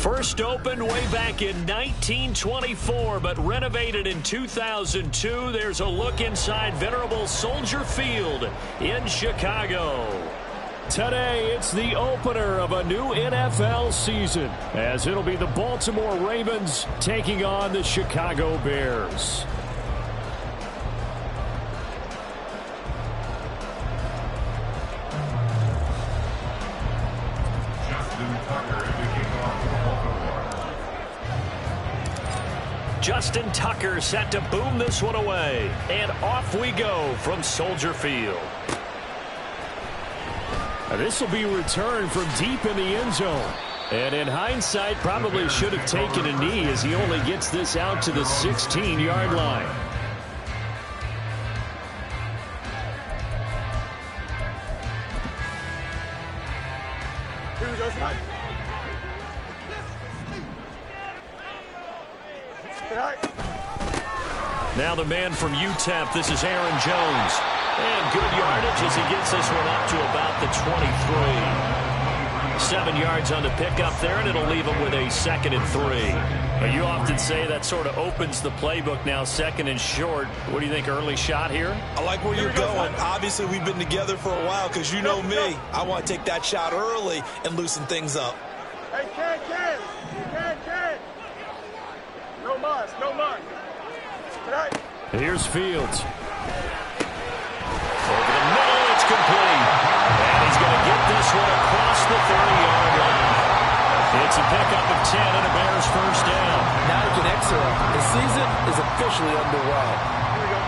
First opened way back in 1924, but renovated in 2002. There's a look inside venerable Soldier Field in Chicago. Today, it's the opener of a new NFL season, as it'll be the Baltimore Ravens taking on the Chicago Bears. Justin Tucker set to boom this one away. And off we go from Soldier Field. This will be returned from deep in the end zone. And in hindsight, probably should have taken a knee as he only gets this out to the 16-yard line. Here we go, Scott. Now the man from UTEP, this is Aaron Jones. And good yardage as he gets this one up to about the 23. 7 yards on the pickup there, and it'll leave him with a 2nd and 3. But you often say that sort of opens the playbook now, 2nd and short. What do you think, early shot here? I like where you're going. Obviously, we've been together for a while because you know me. I want to take that shot early and loosen things up. Hey, Ken. No muss, no muss. Here's Fields. Over the middle, it's complete. And he's going to get this one across the 30-yard line. It's a pickup of 10 and a Bears first down. Now you can exhale. The season is officially underway.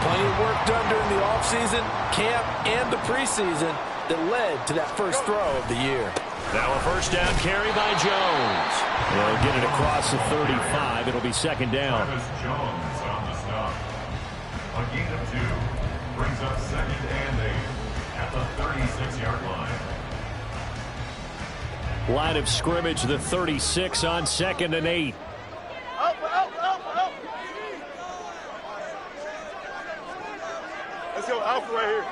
Plenty of work done during the offseason, camp, and the preseason that led to that first throw of the year. Now a first down carry by Jones. They'll get it across the 35. It'll be 2nd down. Jones on the stop. A gain of 2 brings up 2nd and 8 at the 36-yard line. Line of scrimmage, the 36 on 2nd and 8. Alpha. Let's go, Alpha right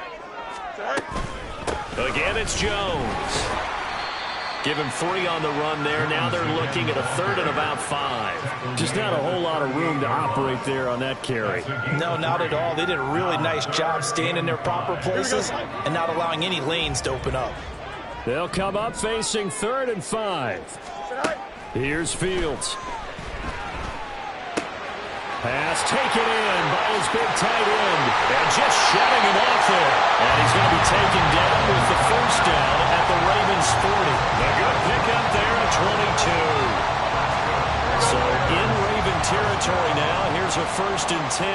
here. Again, it's Jones. Give him 3 on the run there. Now they're looking at a 3rd and about 5. Just not a whole lot of room to operate there on that carry. No, not at all. They did a really nice job staying in their proper places and not allowing any lanes to open up. They'll come up facing 3rd and 5. Here's Fields. Pass taken in by his big tight end. And just shutting him off there. And he's going to be taken down with the first down at the Ravens 40. A good pickup there at 22. So in Raven territory now. Here's a 1st and 10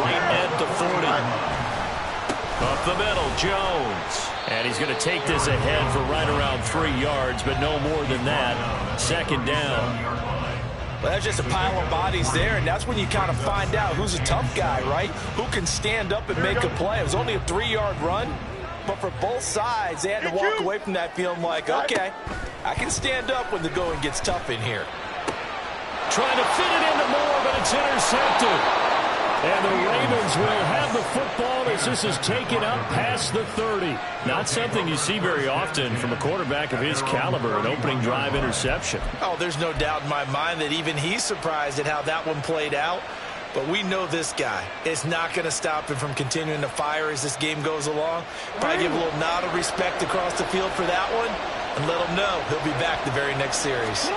right at the 40. Up the middle, Jones. And he's going to take this ahead for right around 3 yards, but no more than that. 2nd down. Well, that's just a pile of bodies there, and that's when you kind of find out who's a tough guy, right? Who can stand up and make a play. It was only a 3-yard run, but for both sides, they had to walk away from that feeling like, okay, I can stand up when the going gets tough in here. Trying to fit it into Moore, but it's intercepted. And the Ravens will have the football as this is taken up past the 30. Not something you see very often from a quarterback of his caliber, an opening drive interception. Oh, there's no doubt in my mind that even he's surprised at how that one played out. But we know this guy is not going to stop him from continuing to fire as this game goes along. Probably give a little nod of respect across the field for that one and let him know he'll be back the very next series.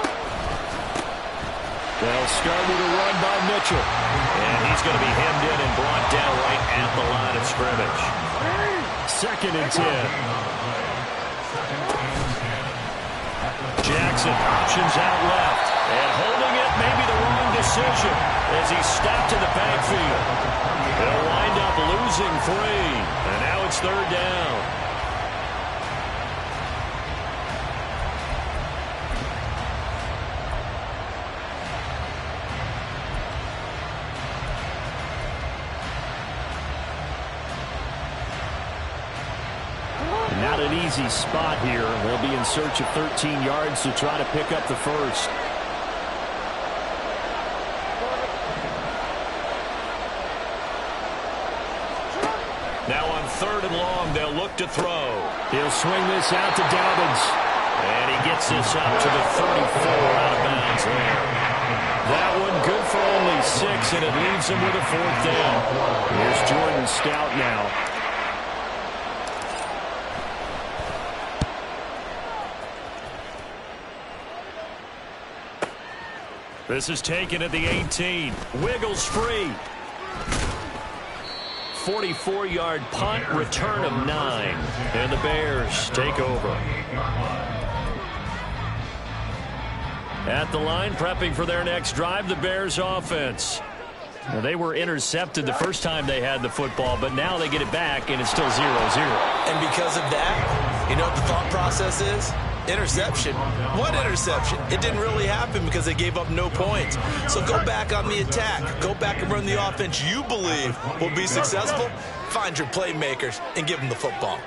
They'll start with a run by Mitchell. And he's going to be hemmed in and brought down right at the line of scrimmage. 2nd and 10. Jackson options out left. And holding it may be the wrong decision as he's stopped in the backfield. They'll wind up losing 3. And now it's 3rd down. Not an easy spot here. They'll be in search of 13 yards to try to pick up the first. Now on 3rd and long, they'll look to throw. He'll swing this out to Dobbins. And he gets this up to the 34 out of bounds there. That one good for only 6, and it leaves him with a 4th down. Here's Jordan Stout now. This is taken at the 18. Wiggles free. 44-yard punt, return of 9. And the Bears take over. At the line, prepping for their next drive, the Bears offense. Now, they were intercepted the first time they had the football, but now they get it back, and it's still 0-0. And because of that, you know what the thought process is? Interception. What interception? It didn't really happen because they gave up no points. So go back on the attack. Go back and run the offense you believe will be successful. Find your playmakers and give them the football.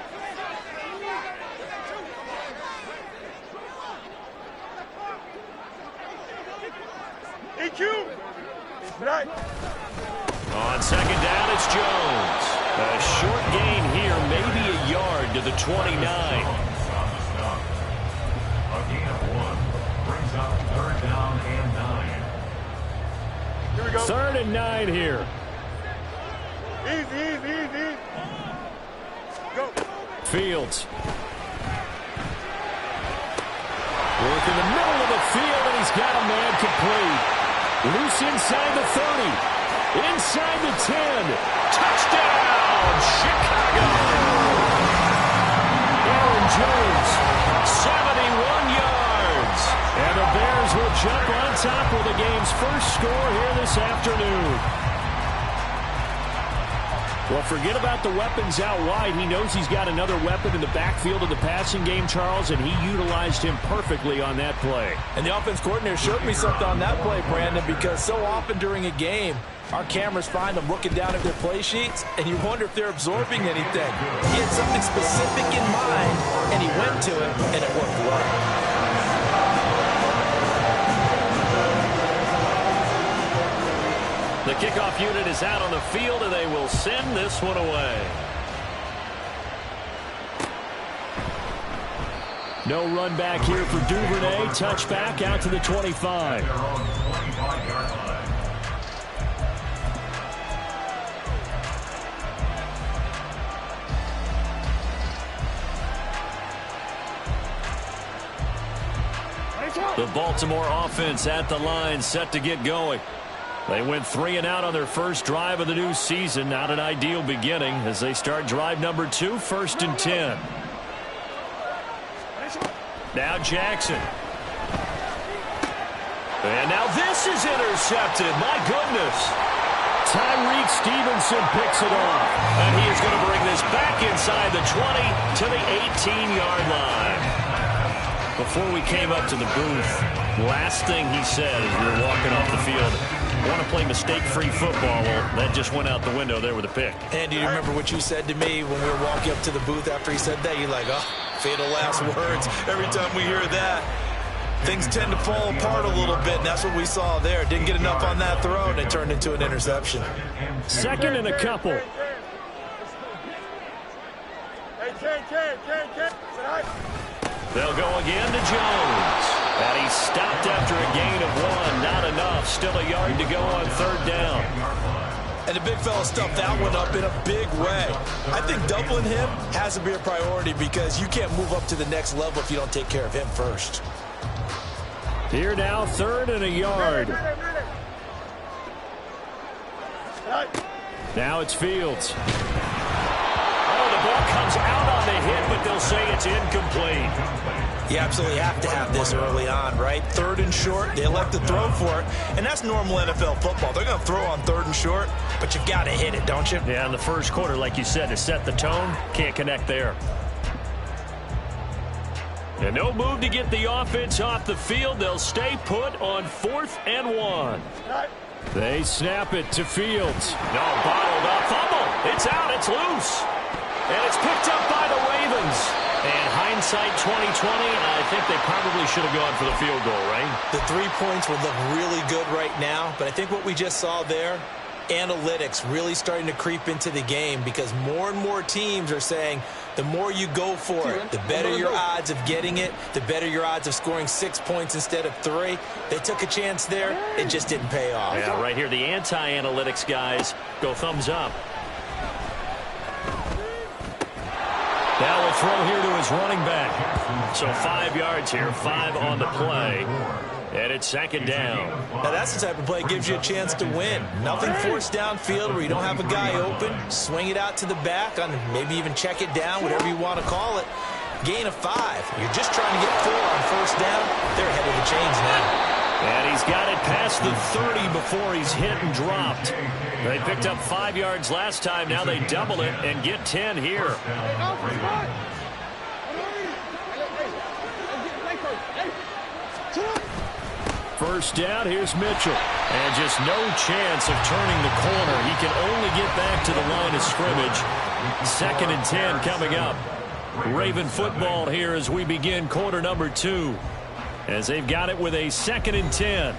On second down, it's Jones. A short gain here, maybe a yard to the 29. A gain of 1 brings up 3rd down and 9. Here we go. 3rd and 9 here. Easy. Go. Fields. Work in the middle of the field, and he's got a man complete. Loose inside the 30. Inside the 10. Touchdown, Chicago! Aaron Jones, 71 yards. And the Bears will jump on top with the game's first score here this afternoon. Well, forget about the weapons out wide. He knows he's got another weapon in the backfield of the passing game, Charles, and he utilized him perfectly on that play. And the offense coordinator showed me something on that play, Brandon, because so often during a game, our cameras find them looking down at their play sheets, and you wonder if they're absorbing anything. He had something specific in mind, and he went to it, and it worked well. The kickoff unit is out on the field, and they will send this one away. No run back here for Duvernay. Touchback out to the 25. Their own 25-yard line. The Baltimore offense at the line, set to get going. They went 3 and out on their first drive of the new season. Not an ideal beginning as they start drive number 2, 1st and 10. Now Jackson. And now this is intercepted. My goodness. Tyreek Stevenson picks it off. And he is going to bring this back inside the 20 to the 18-yard line. Before we came up to the booth, last thing he said as we were walking off the field, I want to play mistake-free football. Well, that just went out the window there with a pick. And do you remember what you said to me when we were walking up to the booth after he said that? You're like, oh, fatal last words. Every time we hear that, things tend to fall apart a little bit, and that's what we saw there. Didn't get enough on that throw, and it turned into an interception. 2nd and a couple. They'll go again to Jones. And he's stopped after a gain of 1. Not enough. Still a yard to go on 3rd down. And the big fella stuffed that one up in a big way. I think doubling him has to be a priority because you can't move up to the next level if you don't take care of him first. Here now, 3rd and a yard. Now it's Fields. Oh, the ball comes out on the hit, but they'll say it's incomplete. You absolutely have to have this early on, right? 3rd and short, they elect to throw for it, and that's normal NFL football. They're going to throw on 3rd and short, but you've got to hit it, don't you? Yeah, in the first quarter, like you said, to set the tone, can't connect there. And no move to get the offense off the field. They'll stay put on 4th and 1. They snap it to Fields. No, bottled up. Fumble. It's out. It's loose. And it's picked up by the Ravens. And hindsight 2020, I think they probably should have gone for the field goal, right? The 3 points would look really good right now, but I think what we just saw there, analytics really starting to creep into the game because more and more teams are saying the more you go for it, the better your odds of getting it, the better your odds of scoring 6 points instead of 3. They took a chance there. It just didn't pay off. Yeah, right here, the anti-analytics guys go thumbs up. Now we'll throw here to his running back. So 5 yards here, 5 on the play. And it's second down. Now that's the type of play that gives you a chance to win. Nothing forced downfield where you don't have a guy open. Swing it out to the back, on maybe even check it down, whatever you want to call it. Gain of 5. You're just trying to get 4 on first down. They're ahead of the chains now. And he's got it past the 30 before he's hit and dropped. They picked up 5 yards last time. Now they double it and get 10 here. First down, here's Mitchell. And just no chance of turning the corner. He can only get back to the line of scrimmage. 2nd and 10 coming up. Raven football here as we begin quarter number 2. As they've got it with a 2nd and 10.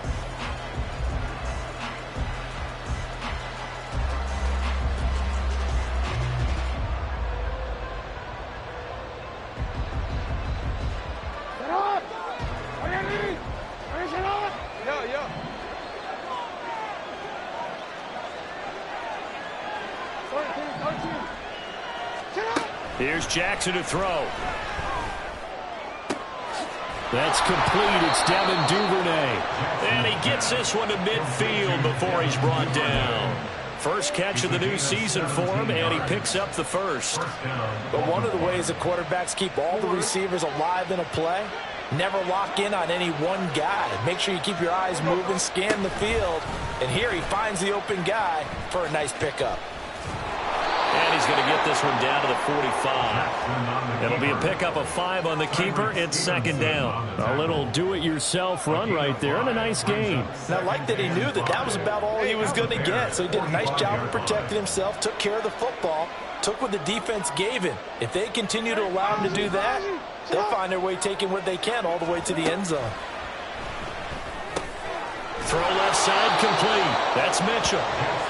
Here's Jackson to throw. That's complete. It's Devin Duvernay. And he gets this one to midfield before he's brought down. First catch of the new season for him, and he picks up the first. But one of the ways that quarterbacks keep all the receivers alive in a play, never lock in on any one guy. Make sure you keep your eyes moving, scan the field. And here he finds the open guy for a nice pickup. And he's going to get this one down to the 45. It'll be a pickup of 5 on the keeper. It's 2nd down. A little do-it-yourself run right there and a nice gain. And I like that he knew that that was about all he was going to get. So he did a nice job of protecting himself, took care of the football, took what the defense gave him. If they continue to allow him to do that, they'll find their way taking what they can all the way to the end zone. Throw left side complete. That's Mitchell.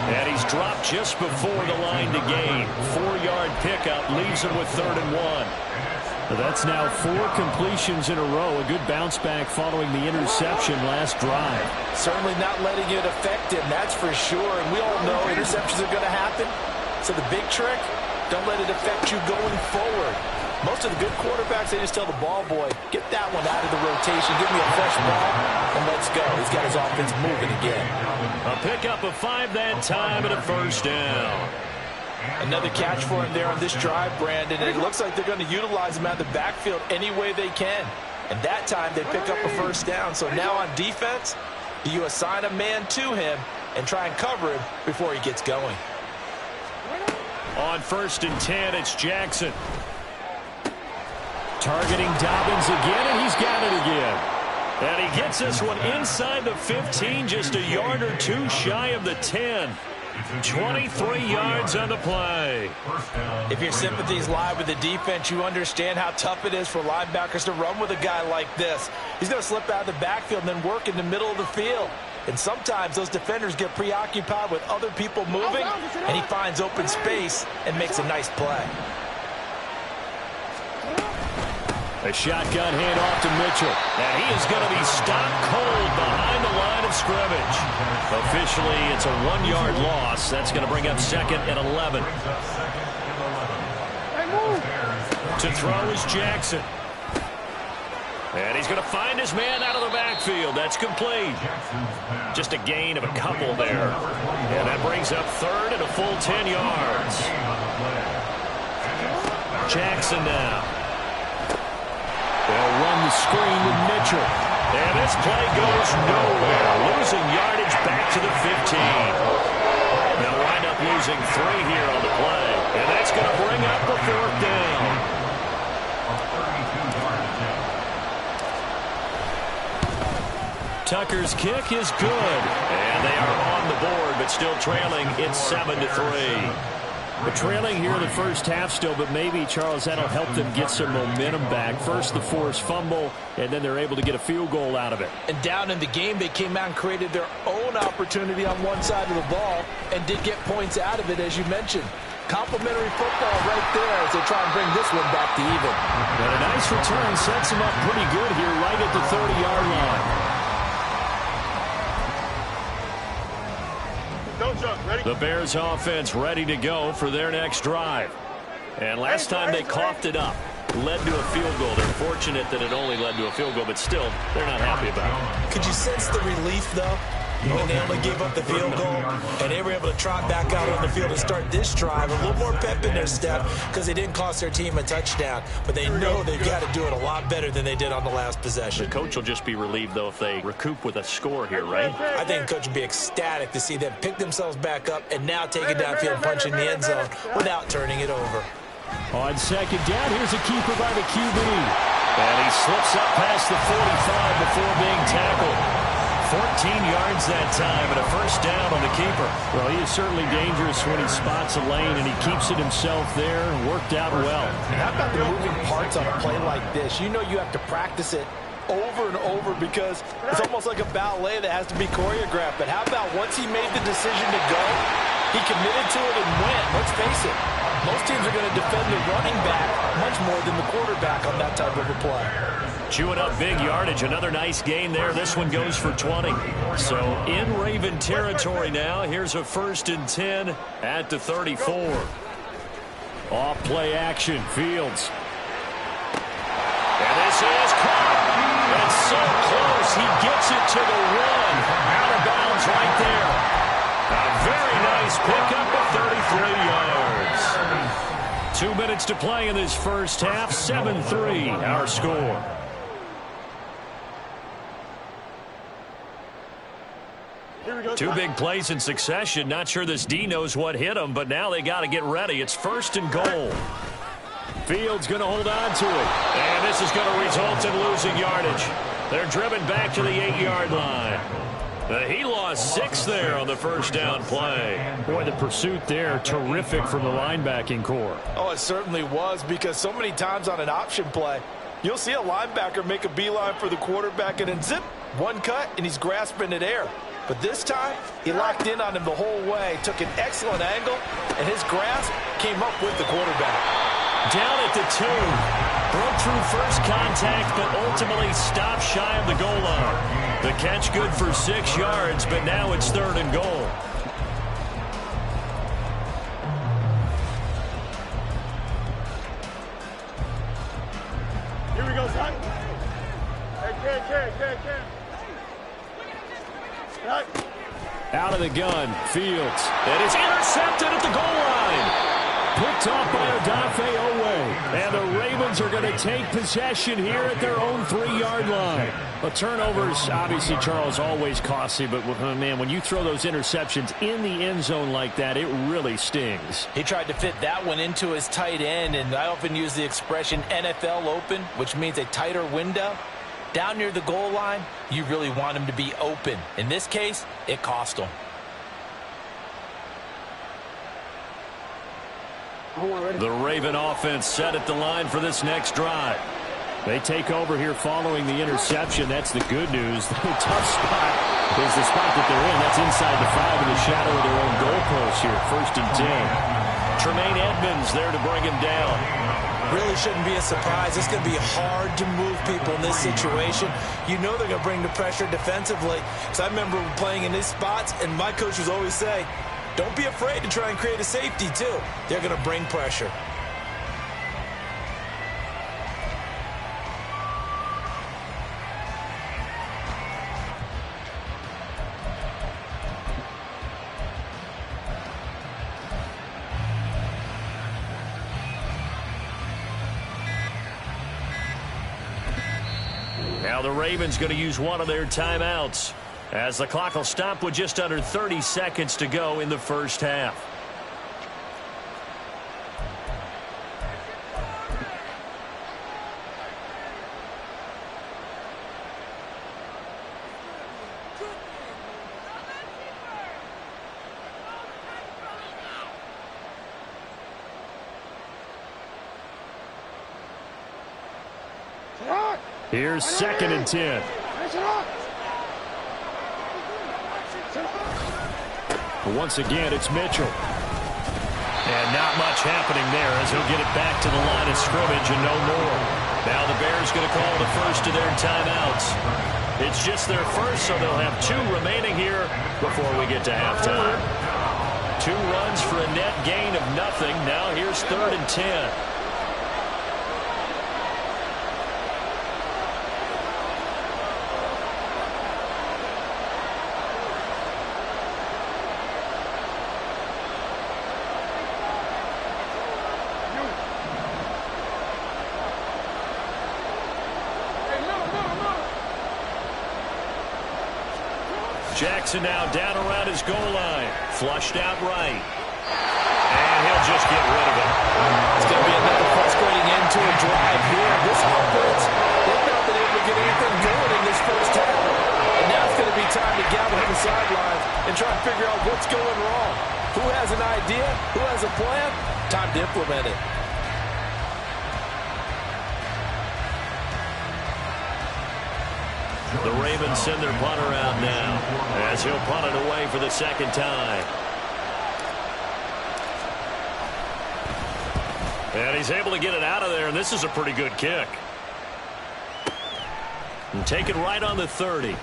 And he's dropped just before the line to gain. 4-yard pickup leaves him with 3rd and 1. That's now 4 completions in a row. A good bounce back following the interception last drive. Certainly not letting it affect him, that's for sure. And we all know interceptions are going to happen. So the big trick, don't let it affect you going forward. Most of the good quarterbacks, they just tell the ball boy, get that one out of the rotation, give me a fresh ball, and let's go. He's got his offense moving again. A pickup of 5 that time and a first down. Another catch for him there on this drive, Brandon, and it looks like they're going to utilize him out of the backfield any way they can. And that time they pick up a first down. So now on defense, you assign a man to him and try and cover him before he gets going. On 1st and 10, it's Jackson. Targeting Dobbins again, and he's got it again. And he gets this one inside the 15, just a yard or 2 shy of the 10. 23 yards on the play. If your sympathies lie with the defense, you understand how tough it is for linebackers to run with a guy like this. He's going to slip out of the backfield and then work in the middle of the field. And sometimes those defenders get preoccupied with other people moving, and he finds open space and makes a nice play. A shotgun handoff to Mitchell. And he is going to be stopped cold behind the line of scrimmage. Officially, it's a 1-yard loss. That's going to bring up 2nd and 11. To throw is Jackson. And he's going to find his man out of the backfield. That's complete. Just a gain of a couple there. And that brings up 3rd and a full 10 yards. Jackson now. They'll run the screen with Mitchell. And this play goes nowhere. Losing yardage back to the 15. They'll wind up losing 3 here on the play. And that's going to bring up the 4th down. Tucker's kick is good. And they are on the board, but still trailing. It's 7-3. But trailing here in the first half still, but maybe, Charles, that'll help them get some momentum back. First the forced fumble, and then they're able to get a field goal out of it. And down in the game, they came out and created their own opportunity on one side of the ball and did get points out of it, as you mentioned. Complimentary football right there as they try and bring this one back to even. And a nice return sets them up pretty good here right at the 30-yard line. The Bears offense ready to go for their next drive. And last time they coughed it up, led to a field goal. They're fortunate that it only led to a field goal, but still, they're not happy about it. Could you sense the relief, though? When they only gave up the field goal, and they were able to trot back out on the field and start this drive. A little more pep in their step because they didn't cost their team a touchdown. But they know they've got to do it a lot better than they did on the last possession. The coach will just be relieved, though, if they recoup with a score here, right? I think the coach will be ecstatic to see them pick themselves back up and now take it downfield and punch in the end zone without turning it over. On second down, here's a keeper by the QB. And he slips up past the 45 before being tackled. 14 yards that time and a first down on the keeper. Well, he is certainly dangerous when he spots a lane, and he keeps it himself there. Worked out well. And how about the moving parts on a play like this? You know you have to practice it over and over because it's almost like a ballet that has to be choreographed. But how about once he made the decision to go, he committed to it and went. Let's face it, most teams are going to defend the running back much more than the quarterback on that type of a play. Chewing up big yardage. Another nice gain there. This one goes for 20. So in Raven territory now. Here's a 1st and 10 at the 34. Off play action. Fields. And this is caught. And so close. He gets it to the 1. Out of bounds right there. A very nice pickup of 33 yards. 2 minutes to play in this first half. 7-3 our score. Two big plays in succession. Not sure this D knows what hit him, but now they got to get ready. It's 1st and goal. Fields going to hold on to it. And this is going to result in losing yardage. They're driven back to the 8-yard line. He lost 6 there on the first down play. Boy, the pursuit there, terrific from the linebacking core. Oh, it certainly was, because so many times on an option play, you'll see a linebacker make a beeline for the quarterback and then zip, one cut, and he's grasping at air. But this time, he locked in on him the whole way, took an excellent angle, and his grasp came up with the quarterback. Down at the 2. Broke through first contact, but ultimately stopped shy of the goal line. The catch good for 6 yards, but now it's 3rd and goal. Here we go, son. Hey, Ken. Out of the gun, Fields. And it's intercepted at the goal line. Picked off by Odafe Owe. And the Ravens are going to take possession here at their own 3-yard line. But turnovers, obviously, Charles, always costly. But, man, when you throw those interceptions in the end zone like that, it really stings. He tried to fit that one into his tight end, and I often use the expression NFL open, which means a tighter window. Down near the goal line, you really want him to be open. In this case, it cost him. The Raven offense set at the line for this next drive. They take over here following the interception. That's the good news. The tough spot is the spot that they're in. That's inside the 5 in the shadow of their own goalpost here. 1st and 10. Tremaine Edmonds there to bring him down. Really shouldn't be a surprise. It's going to be hard to move people in this situation. You know they're going to bring the pressure defensively. So I remember playing in these spots, and my coach was always say, don't be afraid to try and create a safety, too. They're going to bring pressure. Now the Ravens going to use one of their timeouts as the clock will stop with just under 30 seconds to go in the first half. Here's 2nd and 10. Once again, it's Mitchell. And not much happening there as he'll get it back to the line of scrimmage and no more. Now the Bears going to call the first of their timeouts. It's just their first, so they'll have 2 remaining here before we get to halftime. 2 runs for a net gain of nothing. Now here's 3rd and 10. Jackson now down around his goal line. Flushed out right. And he'll just get rid of it. It's going to be another frustrating end to a drive here. This offense, they've not been able to get anything going in this first half. And now it's going to be time to gather on the sidelines and try to figure out what's going wrong. Who has an idea? Who has a plan? Time to implement it. The Ravens send their punter out now as he'll punt it away for the 2nd time. And he's able to get it out of there, and this is a pretty good kick. And take it right on the 30.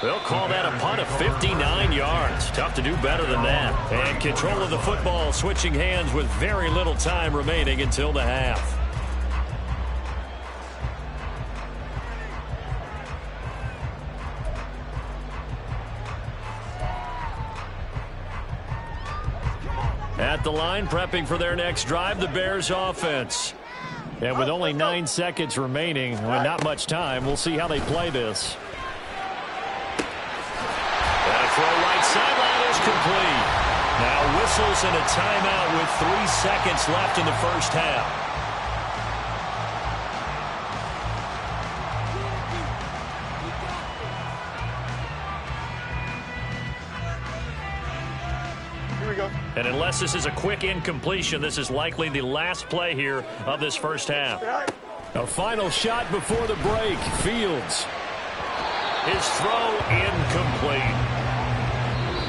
They'll call that a punt of 59 yards. Tough to do better than that. And control of the football switching hands with very little time remaining until the half. At the line, prepping for their next drive, the Bears offense. And with only 9 seconds remaining, well, not much time, we'll see how they play this. That throw right sideline is complete. Now whistles and a timeout with 3 seconds left in the first half. And unless this is a quick incompletion, this is likely the last play here of this first half. A final shot before the break. Fields. His throw incomplete.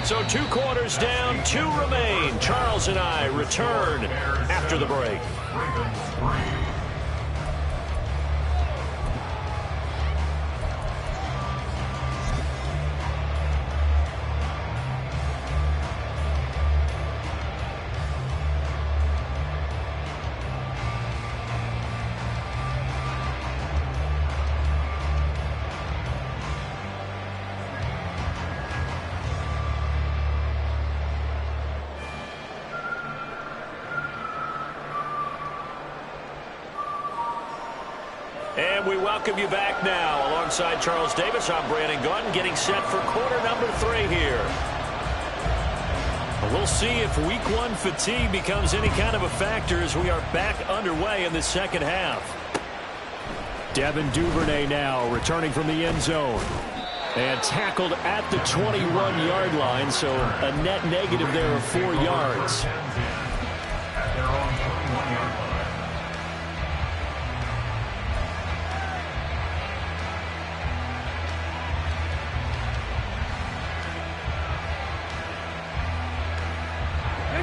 So 2 quarters down, 2 remain. Charles and I return after the break. And we welcome you back now. Alongside Charles Davis, I'm Brandon Gunn, getting set for quarter number 3 here. We'll see if week 1 fatigue becomes any kind of a factor as we are back underway in the second half. Devin Duvernay now returning from the end zone. And tackled at the 21-yard line, so a net negative there of 4 yards. At their own 21-yard line.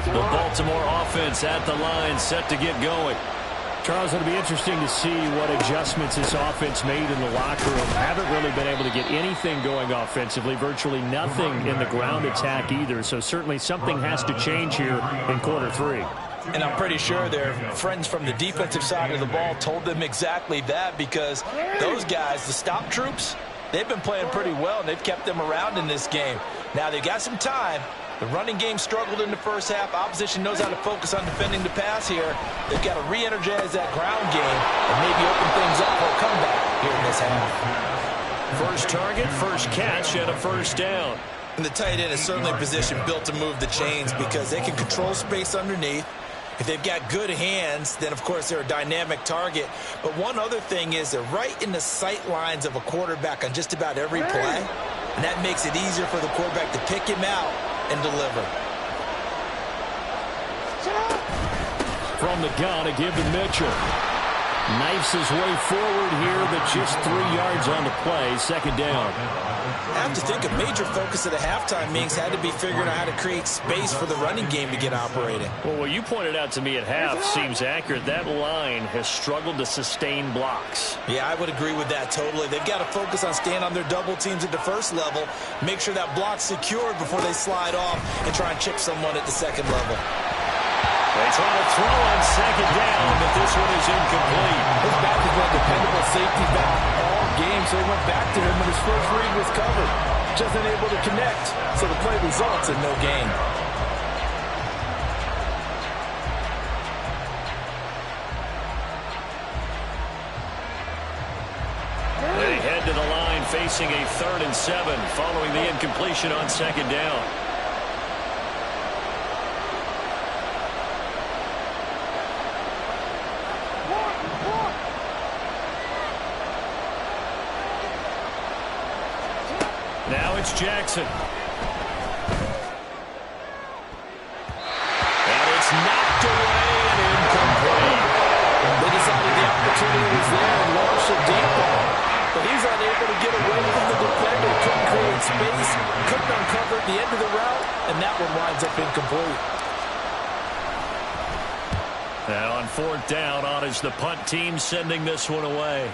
The Baltimore offense at the line, set to get going. Charles, it'll be interesting to see what adjustments this offense made in the locker room. Haven't really been able to get anything going offensively, virtually nothing in the ground attack either. So certainly something has to change here in quarter 3. And I'm pretty sure their friends from the defensive side of the ball told them exactly that, because those guys, the stop troops, they've been playing pretty well, and they've kept them around in this game. Now they've got some time. The running game struggled in the first half. Opposition knows how to focus on defending the pass here. They've got to re-energize that ground game and maybe open things up for a comeback here in this half. First target, first catch, and a first down. And the tight end is certainly a position built to move the chains because they can control space underneath. If they've got good hands, then, of course, they're a dynamic target. But one other thing is they're right in the sight lines of a quarterback on just about every play. And that makes it easier for the quarterback to pick him out and deliver. From the gun, a give to Mitchell. Knifes his way forward here, but just 3 yards on the play. Second down. I have to think a major focus of the halftime meetings had to be figuring out how to create space for the running game to get operating. Well, what you pointed out to me at half seems accurate. That line has struggled to sustain blocks. Yeah, I would agree with that totally. They've got to focus on staying on their double teams at the first level, make sure that block's secured before they slide off and try and chip someone at the second level. They try to throw on second down, but this one is incomplete. His back has been a dependable safety back all game, so he went back to him when his first read was covered. Just unable to connect, so the play results in no gain. They head to the line facing a 3rd and 7 following the incompletion on second down. Now it's Jackson. And it's knocked away and incomplete. They decided the opportunity was there and launched a deep ball. But he's unable to get away from the defender. Couldn't create space, couldn't uncover at the end of the route, and that one winds up incomplete. Now on 4th down, on is the punt team sending this one away.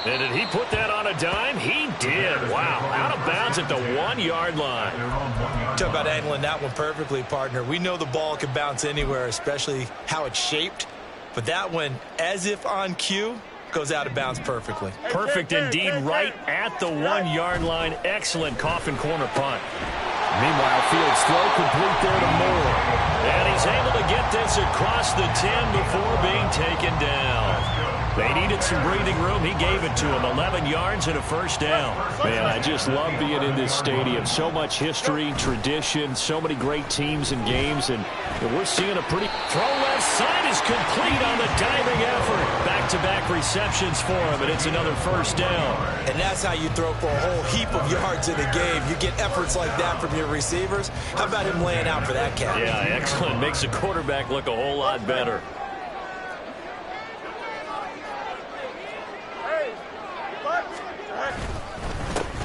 And did he put that on a dime? He did. Wow. Out of bounds at the 1-yard line. Talk about angling that one perfectly, partner. We know the ball can bounce anywhere, especially how it's shaped. But that one, as if on cue, goes out of bounds perfectly. Perfect indeed, right at the 1-yard line. Excellent coffin corner punt. Meanwhile, Fields throw complete there to Moore. And he's able to get this across the 10 before being taken down. They needed some breathing room. He gave it to him. 11 yards and a first down. Man, I just love being in this stadium. So much history, tradition, so many great teams and games, and we're seeing a pretty... Throw left side is complete on the diving effort. Back-to-back receptions for him, and it's another first down. And that's how you throw for a whole heap of yards in a game. You get efforts like that from your receivers. How about him laying out for that catch? Yeah, excellent. Makes the quarterback look a whole lot better.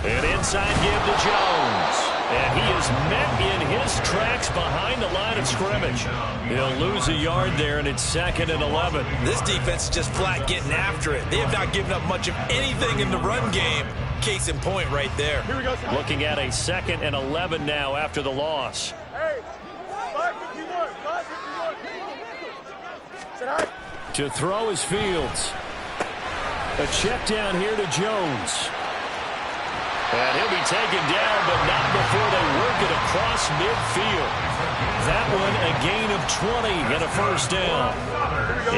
An inside give to Jones. And he is met in his tracks behind the line of scrimmage. He'll lose a yard there, and it's 2nd and 11. This defense is just flat getting after it. They have not given up much of anything in the run game. Case in point right there. Here we go. Looking at a 2nd and 11 now after the loss. Hey, 551. 551. Say hi. To throw is Fields. A check down here to Jones. And he'll be taken down, but not before they work it across midfield. That one a gain of 20 and a first down.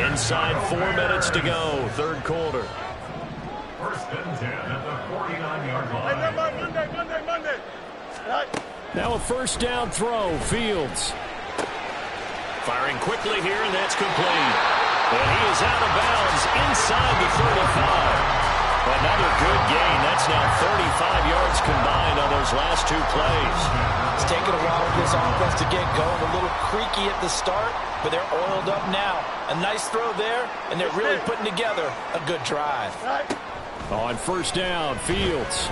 Inside 4 minutes to go, 3rd quarter. 1st and 10 at the 49-yard line. Hey, Monday. Hey. Now a first down throw, Fields. Firing quickly here, and that's complete. And he is out of bounds inside the 35. Another good gain. That's now 35 yards combined on those last 2 plays. It's taken a while for this offense to get going. A little creaky at the start, but they're oiled up now. A nice throw there, and they're really putting together a good drive. On first down, Fields.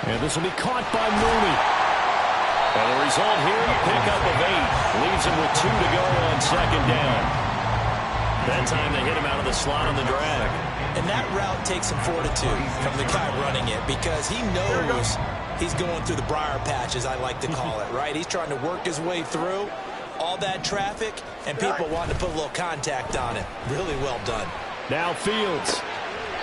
And this will be caught by Mooney. And the result here, a pickup of 8. Leaves him with 2 to go on second down. That time they hit him out of the slot on the drag. And that route takes some fortitude from the guy running it because he knows he's going through the briar patch, as I like to call it, right? He's trying to work his way through all that traffic, and people wanting to put a little contact on it. Really well done. Now Fields.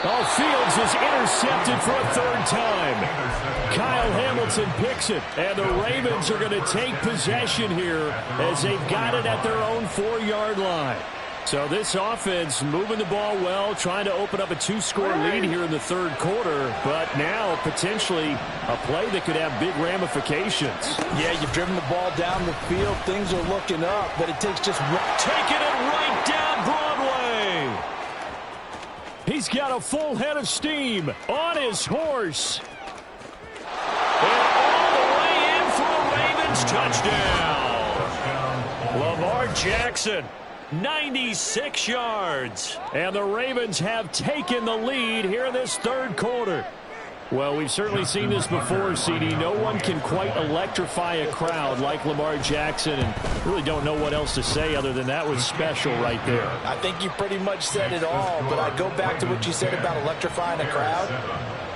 Oh, Fields is intercepted for a 3rd time. Kyle Hamilton picks it, and the Ravens are going to take possession here as they've got it at their own 4-yard line. So this offense moving the ball well, trying to open up a 2-score lead here in the 3rd quarter, but now potentially a play that could have big ramifications. Yeah, you've driven the ball down the field. Things are looking up, but it takes just one. Taking it right down Broadway. He's got a full head of steam on his horse. And all the way in for a Ravens touchdown. Lamar Jackson. 96 yards. And the Ravens have taken the lead here in this third quarter. Well, we've certainly seen this before, CD. No one can quite electrify a crowd like Lamar Jackson, and really don't know what else to say other than that was special right there. I think you pretty much said it all, but I'd go back to what you said about electrifying a crowd.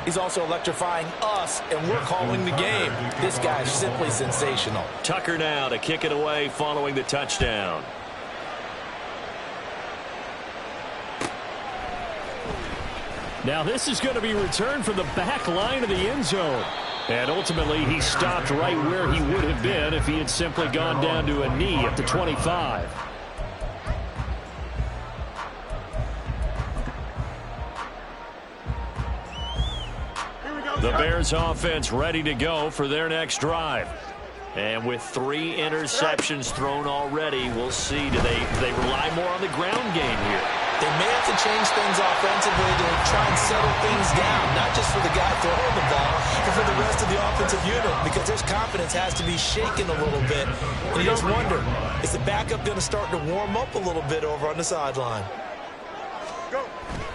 He's also electrifying us, and we're calling the game. This guy's simply sensational. Tucker now to kick it away following the touchdown. Now this is going to be returned from the back line of the end zone. And ultimately he stopped right where he would have been if he had simply gone down to a knee at the 25. The Bears offense ready to go for their next drive. And with 3 interceptions thrown already, we'll see. Do they rely more on the ground game here? They may have to change things offensively to try and settle things down, not just for the guy throwing the ball, but for the rest of the offensive unit, because their confidence has to be shaken a little bit. And you just wonder, is the backup going to start to warm up a little bit over on the sideline?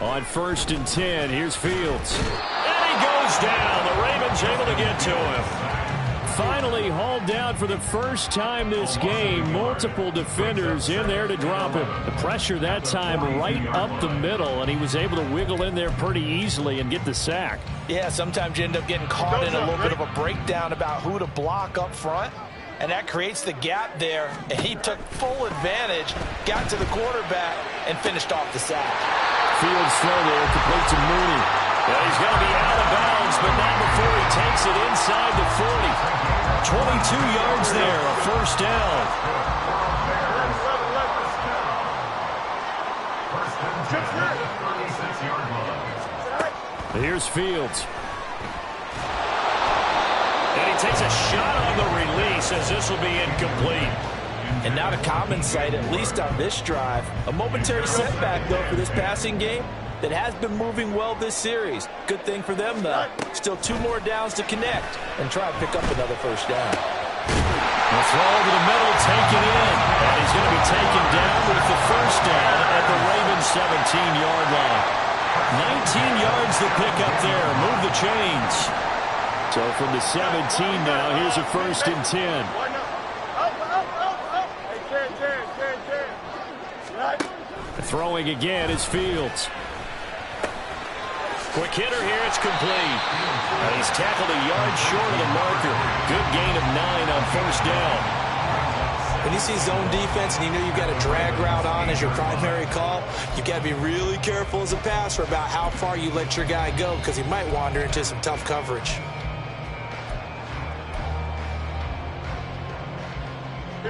On 1st and 10, here's Fields. And he goes down. The Ravens able to get to him. Finally hauled down for the first time this game. Multiple defenders in there to drop him. The pressure that time right up the middle, and he was able to wiggle in there pretty easily and get the sack. Yeah, sometimes you end up getting caught in a little bit of a breakdown about who to block up front, and that creates the gap there, and he took full advantage, got to the quarterback, and finished off the sack. Fields throw there, complete to Mooney. Well, he's going to be out of bounds, but not before he takes it inside the 40. 22 yards there, a first down. Here's Fields. And he takes a shot on the release as this will be incomplete. And not a common sight, at least on this drive. A momentary setback, though, for this passing game that has been moving well this series. Good thing for them, though. Still 2 more downs to connect and try and pick up another first down. The throw to the middle, taken in. And he's going to be taken down with the first down at the Ravens 17-yard line. 19 yards to pick up there. Move the chains. So from the 17 now, here's a 1st and 10. Throwing again is Fields. Quick hitter here, it's complete. And he's tackled a yard short of the marker. Good gain of 9 on first down. When you see zone defense and you know you've got a drag route on as your primary call, you've got to be really careful as a passer about how far you let your guy go, because he might wander into some tough coverage.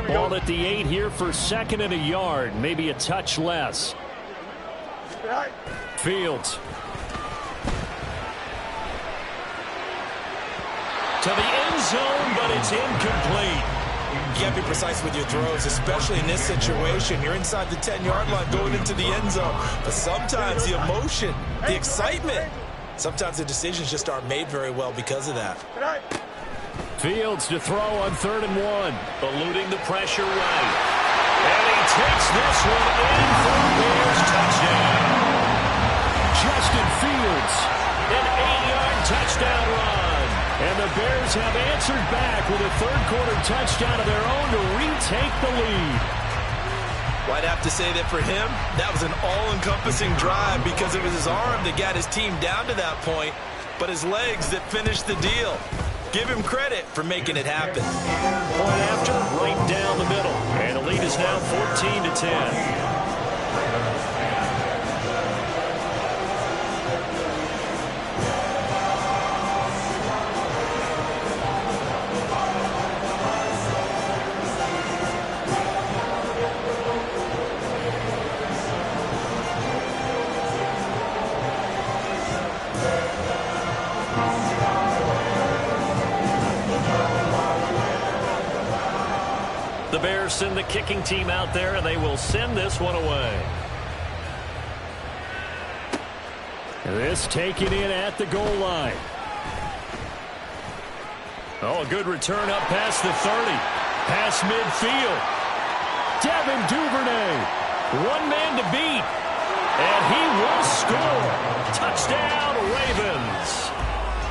Ball at the 8 here for 2nd and a yard, maybe a touch less. Fields. To the end zone, but it's incomplete. You got to be precise with your throws, especially in this situation. You're inside the 10-yard line going into the end zone. But sometimes the emotion, the excitement, sometimes the decisions just aren't made very well because of that. Fields to throw on 3rd and 1. Eluding the pressure right. And he takes this one in for a Bears touchdown. Justin Fields, an 8-yard touchdown run. And the Bears have answered back with a third-quarter touchdown of their own to retake the lead. Well, I'd have to say that for him, that was an all-encompassing drive because it was his arm that got his team down to that point, but his legs that finished the deal. Give him credit for making it happen. Point after, right down the middle. And the lead is now 14-10. The Bears send the kicking team out there, and they will send this one away. This taken in at the goal line. Oh, a good return up past the 30. Past midfield. Devin Duvernay. One man to beat. And he will score. Touchdown, Ravens.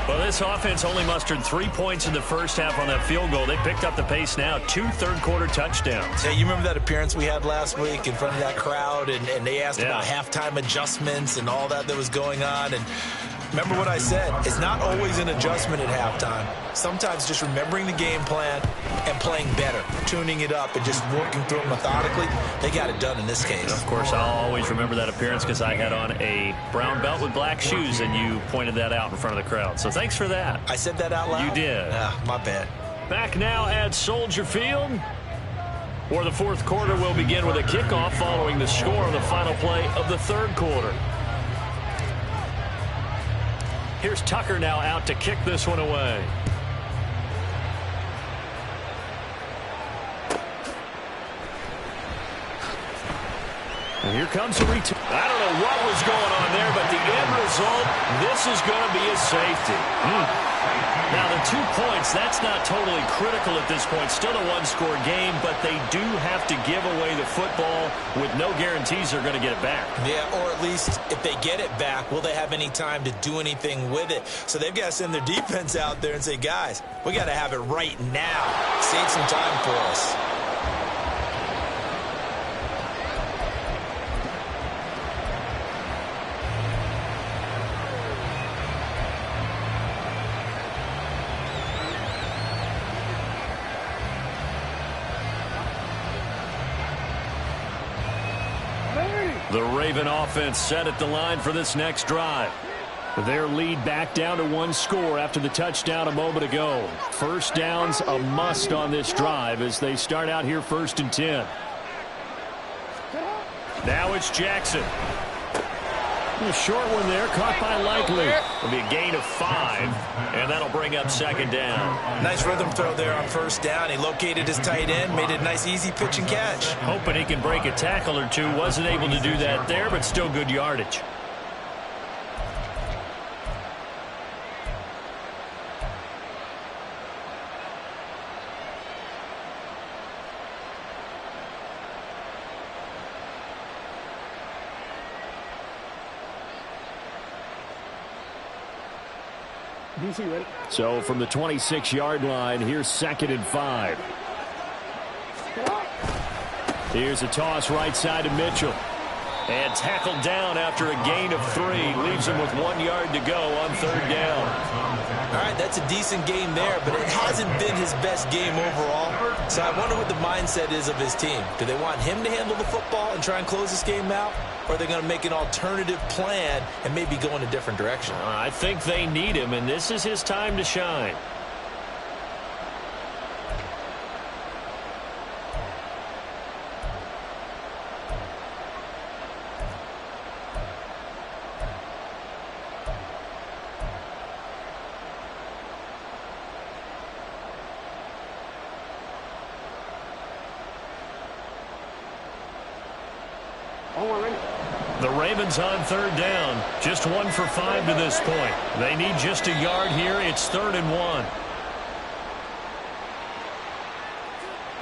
Well, this offense only mustered 3 points in the first half on that field goal. They picked up the pace now. 2 third-quarter touchdowns. Yeah, you remember that appearance we had last week in front of that crowd, and they asked about halftime adjustments and all that was going on. And remember what I said. It's not always an adjustment at halftime. Sometimes just remembering the game plan and playing better, tuning it up and just working through it methodically. They got it done in this case. And of course, I'll always remember that appearance because I had on a brown belt with black shoes, and you pointed that out in front of the crowd. So thanks for that. I said that out loud? You did. My bad. Back now at Soldier Field, where the fourth quarter will begin with a kickoff following the score on the final play of the third quarter. Here's Tucker now out to kick this one away. And here comes a return. I don't know what was going on there, but the end result, this is going to be a safety. Now, the 2 points, that's not totally critical at this point. Still a one-score game, but they do have to give away the football with no guarantees they're going to get it back. Yeah, or at least if they get it back, will they have any time to do anything with it? So they've got to send their defense out there and say, guys, we got to have it right now. Save some time for us. The Raven offense set at the line for this next drive. Their lead back down to 1 score after the touchdown a moment ago. First down's a must on this drive as they start out here 1st and 10. Now it's Jackson. A short one there, caught by Likely. It'll be a gain of 5, and that'll bring up 2nd down. Nice rhythm throw there on 1st down. He located his tight end, made it a nice, easy pitch and catch. Hoping he can break a tackle or two. Wasn't able to do that there, but still good yardage. So from the 26-yard line, here's 2nd and 5. Here's a toss right side to Mitchell. And tackled down after a gain of 3. Leaves him with 1 yard to go on 3rd down. All right, that's a decent game there, but it hasn't been his best game overall. So I wonder what the mindset is of his team. Do they want him to handle the football and try and close this game out? Or are they going to make an alternative plan and maybe go in a different direction? I think they need him, and this is his time to shine. The Ravens on 3rd down. Just 1 for 5 to this point. They need just a yard here. It's 3rd and 1.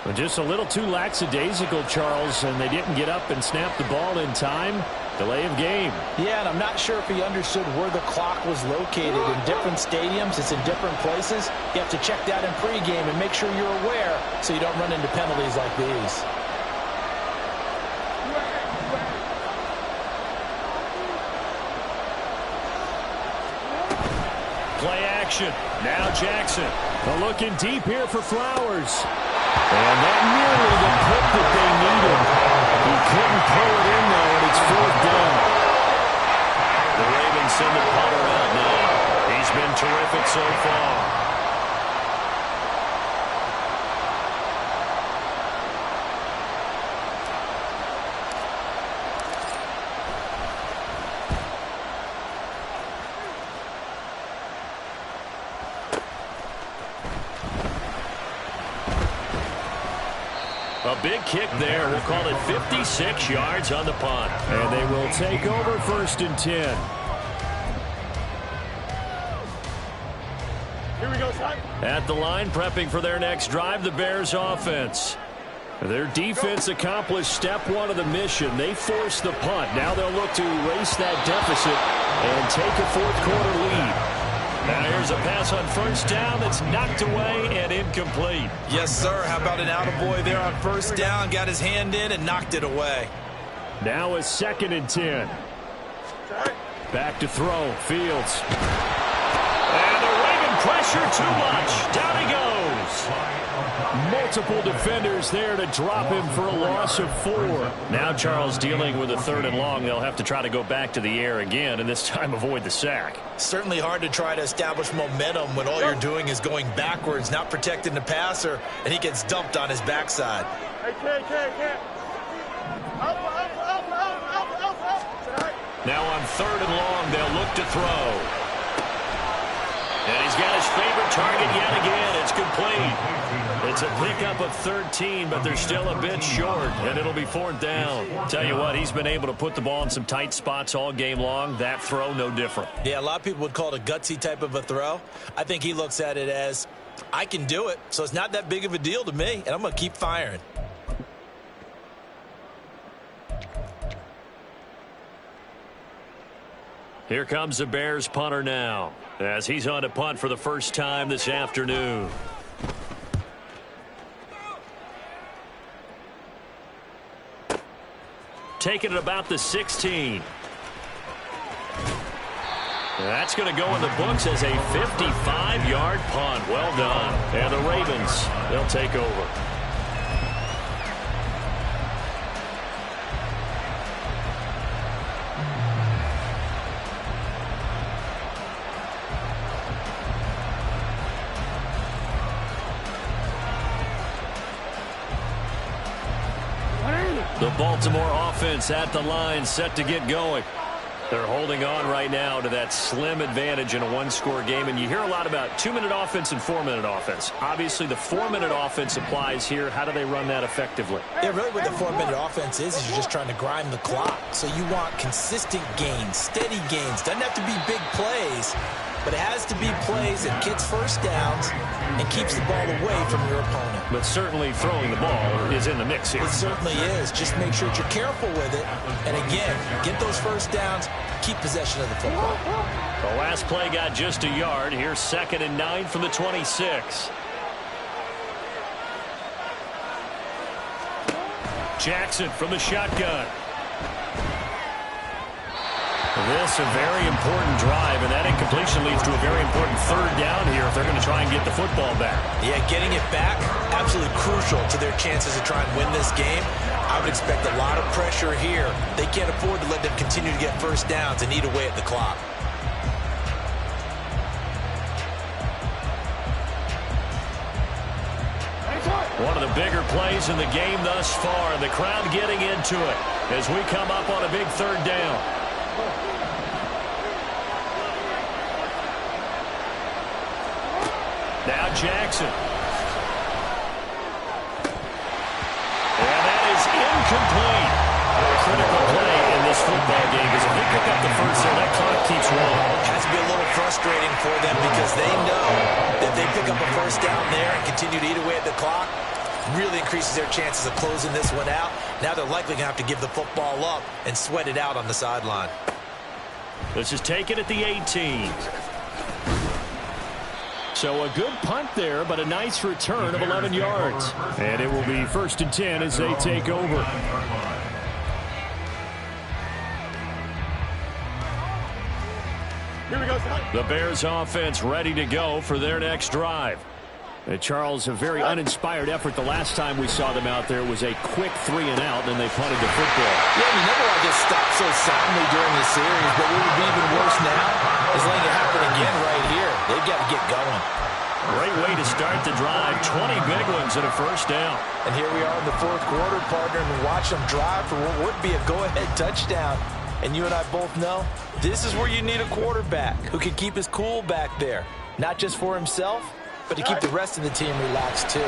But just a little too lackadaisical, Charles, and they didn't get up and snap the ball in time. Delay of game. Yeah, and I'm not sure if he understood where the clock was located. In different stadiums, it's in different places. You have to check that in pregame and make sure you're aware so you don't run into penalties like these. Play action. Now Jackson. Looking deep here for Flowers. And that nearly the pick that they needed. He couldn't pull it in, though, and it's 4th down. The Ravens send the punter out now. He's been terrific so far. A big kick there. We'll call it 56 yards on the punt. And they will take over 1st and 10. Here we go, son. At the line, prepping for their next drive, the Bears offense. Their defense accomplished step one of the mission. They forced the punt. Now they'll look to erase that deficit and take a fourth-quarter lead. Now here's a pass on first down that's knocked away and incomplete. Yes, sir. How about an attaboy there on first down? Got his hand in and knocked it away. Now a 2nd and 10. Back to throw. Fields. And the Raven pressure too much. Down he goes. Multiple defenders there to drop him for a loss of 4. Now Charles dealing with a 3rd and long. They'll have to try to go back to the air again, and this time avoid the sack. Certainly hard to try to establish momentum when all you're doing is going backwards, not protecting the passer, and he gets dumped on his backside. Now on 3rd and long, they'll look to throw. And he's got his favorite target yet again. It's complete. It's a pickup of 13, but they're still a bit short, and it'll be 4th down. Tell you what, he's been able to put the ball in some tight spots all game long. That throw, no different. Yeah, a lot of people would call it a gutsy type of a throw. I think he looks at it as, I can do it, so it's not that big of a deal to me, and I'm going to keep firing. Here comes the Bears punter now, as he's on to punt for the first time this afternoon. Taking it about the 16. That's going to go in the books as a 55-yard punt. Well done. And the Ravens, they'll take over. The Baltimore offense at the line, set to get going. They're holding on right now to that slim advantage in a one-score game. And you hear a lot about 2-minute offense and 4-minute offense. Obviously, the 4-minute offense applies here. How do they run that effectively? Yeah, really what the 4-minute offense is you're just trying to grind the clock. So you want consistent gains, steady gains. Doesn't have to be big plays, but it has to be plays that gets first downs and keeps the ball away from your opponent. But certainly throwing the ball is in the mix here. It certainly is. Just make sure that you're careful with it. And again, get those first downs, keep possession of the football. The last play got just a yard. Here's 2nd and 9 from the 26. Jackson from the shotgun. This a very important drive, and that incompletion leads to a very important 3rd down here if they're going to try and get the football back. Yeah, getting it back, absolutely crucial to their chances to try and win this game. I would expect a lot of pressure here. They can't afford to let them continue to get first downs and eat away at the clock. One of the bigger plays in the game thus far, and the crowd getting into it as we come up on a big 3rd down. Now Jackson. And that is incomplete. A critical play in this football game because if they pick up the first there, that clock keeps rolling. It has to be a little frustrating for them because they know that if they pick up a first down there and continue to eat away at the clock, really increases their chances of closing this one out. Now they're likely going to have to give the football up and sweat it out on the sideline. This is taken at the 18. So a good punt there, but a nice return of 11 yards. And it will be 1st and 10 as they take over. Here we go, son. The Bears offense ready to go for their next drive. Charles, a very uninspired effort. The last time we saw them out there was a quick 3 and out, and they punted the football. Yeah, you never want to get stopped so soundly during the series, but what would be even worse now is letting it happen again right here. They've got to get going. Great way to start the drive. 20 big ones and a first down. And here we are in the 4th quarter, partner, and we watch them drive for what would be a go-ahead touchdown. And you and I both know this is where you need a quarterback who can keep his cool back there, not just for himself, but to keep the rest of the team relaxed too.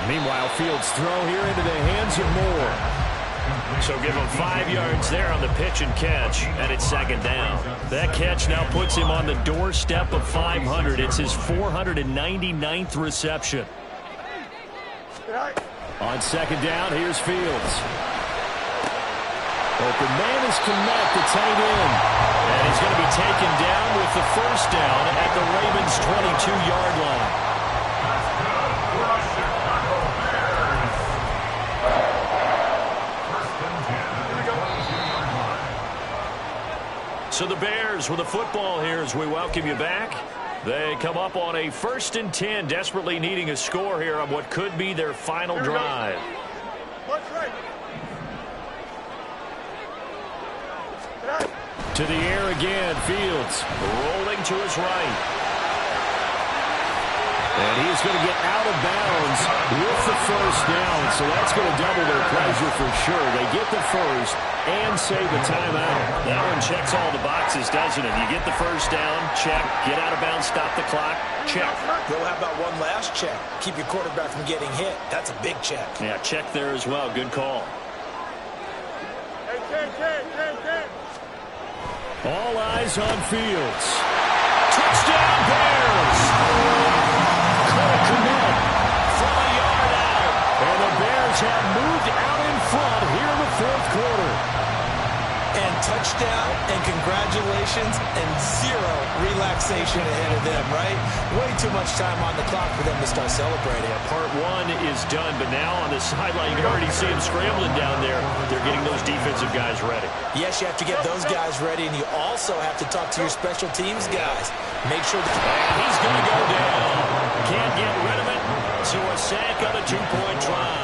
Meanwhile, Fields' throw here into the hands of Moore. So give him 5 yards there on the pitch and catch, and it's 2nd down. That catch now puts him on the doorstep of 500. It's his 499th reception. On second down, here's Fields. Open man is Kmet, the tight end. And he's going to be taken down with the first down at the Ravens' 22-yard line. So the Bears with the football here as we welcome you back. They come up on a 1st and 10, desperately needing a score here on what could be their final drive. To the air again, Fields rolling to his right. And he's going to get out of bounds with the first down, so that's going to double their pleasure for sure. They get the first and save a timeout. That one checks all the boxes, doesn't it? You get the first down, check. Get out of bounds, stop the clock, check. Well, how about one last check? Keep your quarterback from getting hit. That's a big check. Yeah, check there as well. Good call. All eyes on Fields. Touchdown, Bears! Kmet from a yard out. And the Bears have moved out in front here in the 4th quarter. And touchdown and congratulations and zero relaxation ahead of them, right? Way too much time on the clock for them to start celebrating. Yeah, part 1 is done, but now on the sideline, you can already see them scrambling down there. They're getting those defensive guys ready. Yes, you have to get those guys ready, and you also have to talk to your special teams guys. Make sure that... And he's going to go down. Can't get rid of it. So a sack on a 2-point try.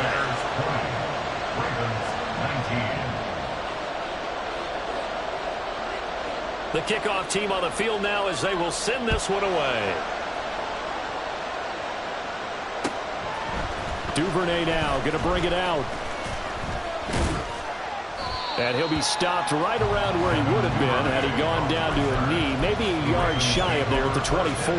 The kickoff team on the field now as they will send this one away. Duvernay now going to bring it out. And he'll be stopped right around where he would have been had he gone down to a knee, maybe a yard shy of there at the 24.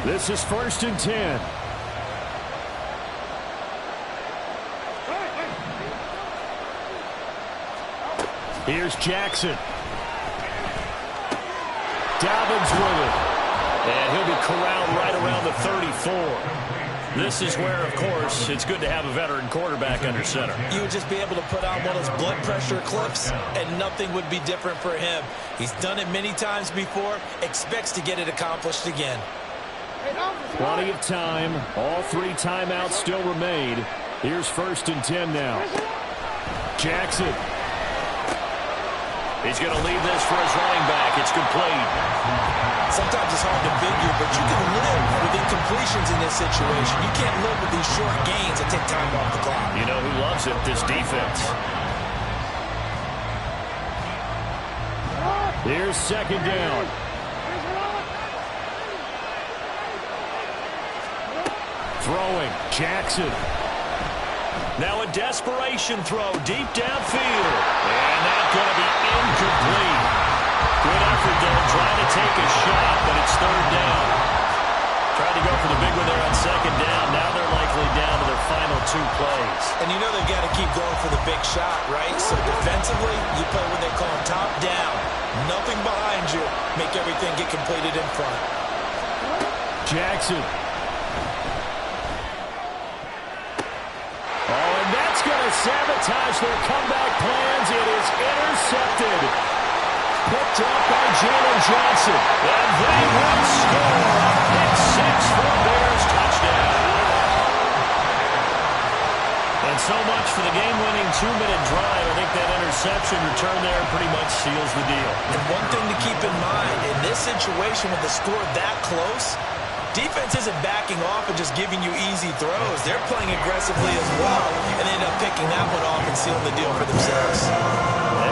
This is 1st and 10. Here's Jackson. Dobbins with it. And he'll be corralled right around the 34. This is where, of course, it's good to have a veteran quarterback under center. You would just be able to put on one of those blood pressure clips, and nothing would be different for him. He's done it many times before, expects to get it accomplished again. Plenty of time. All 3 timeouts still remain. Here's 1st and 10 now. Jackson. He's going to leave this for his running back. It's complete. Sometimes it's hard to figure, but you can live with incompletions in this situation. You can't live with these short gains that take time off the clock. You know who loves it? This defense. Here's 2nd down. Throwing, Jackson. Now a desperation throw deep downfield. And that's going to be incomplete. Good effort there, trying to take a shot, but it's 3rd down. Tried to go for the big one there on 2nd down. Now they're likely down to their final 2 plays. And you know they've got to keep going for the big shot, right? So defensively, you play what they call top down. Nothing behind you. Make everything get completed in front. Jackson. Going to sabotage their comeback plans. It is intercepted. Picked up by Jalen Johnson. And they will score. Pick 6 for Bears touchdown. And so much for the game-winning 2-minute drive. I think that interception return there pretty much seals the deal. And one thing to keep in mind, in this situation with the score that close, defense isn't backing off and just giving you easy throws. They're playing aggressively as well, and they end up picking that one off and sealing the deal for themselves.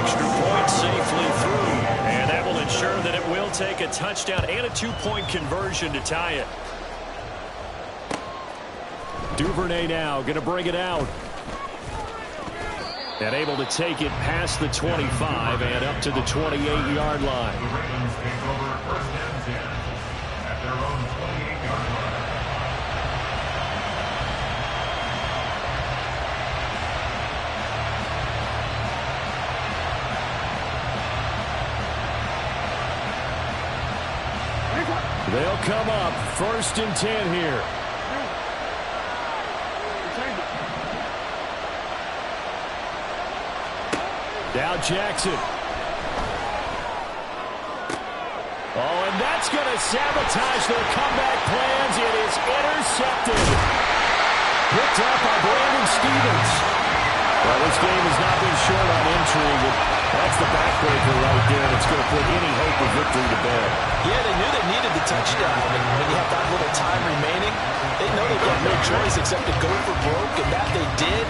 Extra point safely through, and that will ensure that it will take a touchdown and a 2-point conversion to tie it. Duvernay now going to bring it out. And able to take it past the 25 and up to the 28-yard line. They'll come up 1st and 10 here. Now Jackson. Oh, and that's going to sabotage their comeback plans. It is intercepted. Picked up by Brandon Stevens. Well, this game has not been short on intrigue. That's the backbreaker right there, and it's going to put any hope of victory to bed. Yeah, they knew they needed the touchdown. And when you have that little time remaining, they know they've got no choice except to go for broke, and that they did.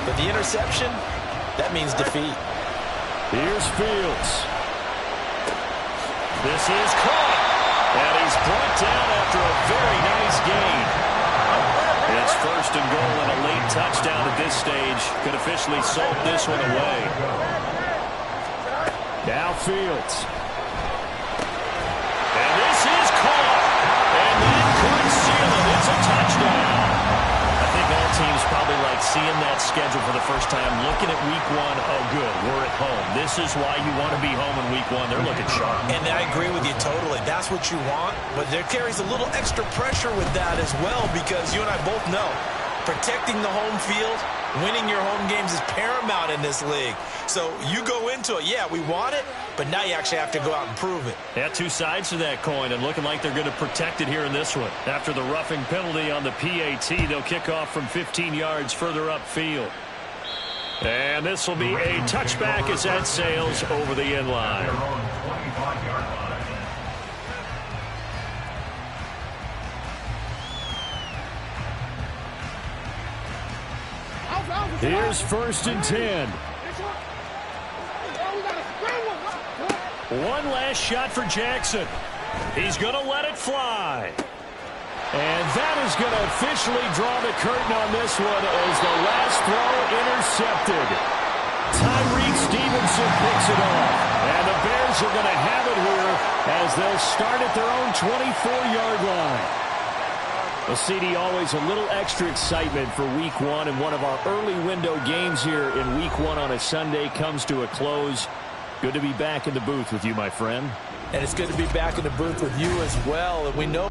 But the interception, that means defeat. Here's Fields. This is caught. And he's brought down after a very nice gain. It's 1st and goal and a late touchdown at this stage. Could officially salt this one away. Now Fields. And this is caught. And that could seal it. It's a touchdown. I think all teams probably like seeing that schedule for the first time, looking at week 1. Oh, good, we're at home. This is why you want to be home in week 1. They're looking sharp. And I agree with you totally. That's what you want. But there carries a little extra pressure with that as well, because you and I both know protecting the home field, winning your home games is paramount in this league. So you go into it, yeah, we want it, but now you actually have to go out and prove it. Yeah, two sides to that coin, and looking like they're going to protect it here in this one. After the roughing penalty on the PAT, they'll kick off from 15 yards further upfield. And this will be a touchback as that sails over the end line. Here's 1st and 10. One last shot for Jackson. He's going to let it fly. And that is going to officially draw the curtain on this one as the last throw intercepted. Tyreek Stevenson picks it off. And the Bears are going to have it here as they'll start at their own 24-yard line. Well, CD, always a little extra excitement for week 1, and one of our early window games here in week 1 on a Sunday comes to a close. Good to be back in the booth with you, my friend. And it's good to be back in the booth with you as well. And we know